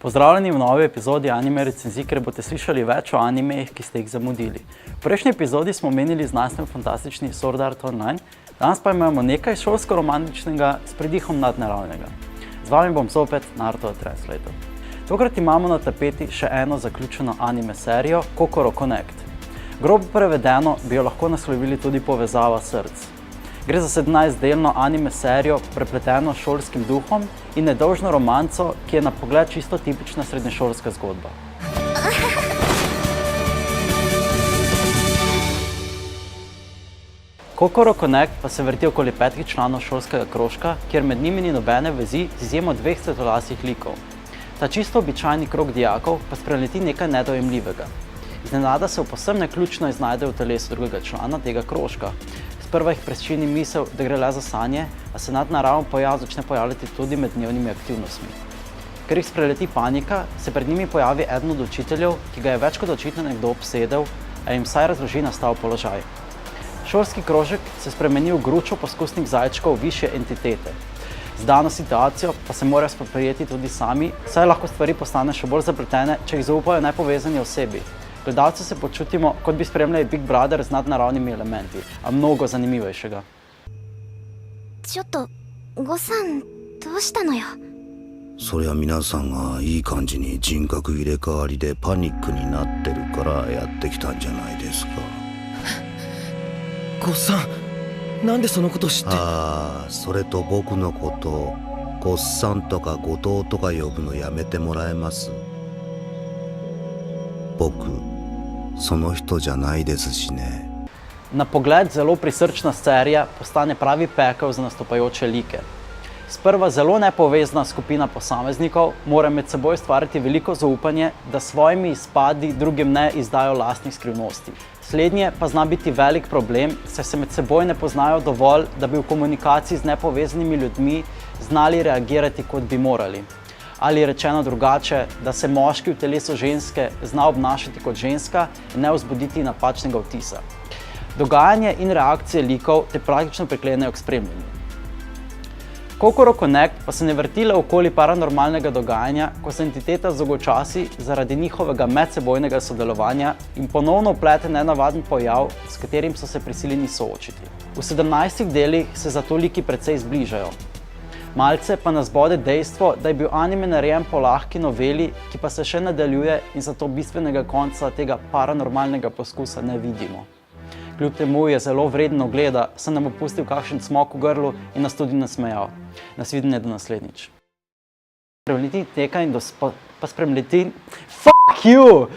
Pozdravljeni v novi epizodi Anime recenzij, kjer boste slišali več o animejih, ki ste jih zamudili. V prejšnji epizodi smo omenili znanstveno-fantastični Sword Art Online, danes pa imamo nekaj šolsko-romantičnega s pridihom nadnaravnega. Z vami bom zopet Naruto Translator. Tokrat imamo na tapeti še eno zaključeno anime serijo, Kokoro Connect. Grobo prevedeno bi jo lahko naslovili tudi Povezava src. Gre za 17-delno anime serijo, prepleteno s šolskim duhom in nedolžno romanco, ki je na pogled čisto tipična srednješolska zgodba. Kokoro Connect pa se vrti okoli 5 članov šolskega krožka, kjer med njimi ni nobene vezi z izjemo 2 svetlolasih likov. Ta čisto običajni krog dijakov pa spreleti nekaj nedojemljivega. Iznenada se povsem naključno iznajde v telesu drugega člana tega krožka. Sprva jih prečini misel, da gre le za sanje, a se nadnaraven pojav začne pojavljati tudi med dnevnimi aktivnostmi. Ker jih spreleti panika, se pred njimi pojavi eden od učiteljev, ki ga je več kot očitno nekdo obsedel, a jim vsaj razloži nastal položaj. Šolski krožek se spremeni v gručo poskusnih zajčkov višje entitete. Z dano situacijo pa se morajo spoprijeti tudi sami, saj lahko stvari postane še bolj zapletene, če jih zaupajo nepovezani osebi. Gledalci se počutimo, kot bi spremljali Big Brother z nadnaravnimi elementi, a mnogo zanimivejšega. ちょっと、ごさん、どうしたのよ。そりゃ皆さんがいい感じに人格入れ替わりでパニックになってるからやってきたんじゃないですか。ごっさん、なんでそのこと知って。ああ、それと僕のことごっさんとか後藤とか呼ぶのやめてもらえます。僕その人じゃないですしね。 Na pogled zelo prisrčna serija postane pravi pekel za nastopajoče like. Sprva zelo nepovezana skupina posameznikov mora med seboj ustvariti veliko zaupanje, da s svojimi izpadi drugim ne izdajo lastnih skrivnosti. Slednje pa zna biti velik problem, saj se med seboj ne poznajo dovolj, da bi v komunikaciji z nepovezanimi ljudmi znali reagirati, kot bi morali. Ali rečeno drugače, da se moški v telesu ženske zna obnašati kot ženska in ne vzbuditi napačnega vtisa. Dogajanje in reakcije likov te praktično priklenejo k spremljanju. Kokoro Connect pa se ne vrti le okoli paranormalnega dogajanja, ko se entiteta zolgočasi zaradi njihovega medsebojnega sodelovanja in ponovno vplete nenavaden pojav, s katerim so se prisiljeni soočiti. V 17 delih se zato liki precej zbližajo. Malce pa nas bode dejstvo, da je bil anime narejen po lahki noveli, ki pa se še nadaljuje in zato bistvenega konca tega paranormalnega poskusa ne vidimo. Kljub temu je zelo vreden ogleda, saj nam bo pustil kakšen cmok v grlu in nas tudi nasmejal. Nasvidenje do naslednjič. Spremljiti teka in pa spremljiti... Fuck you!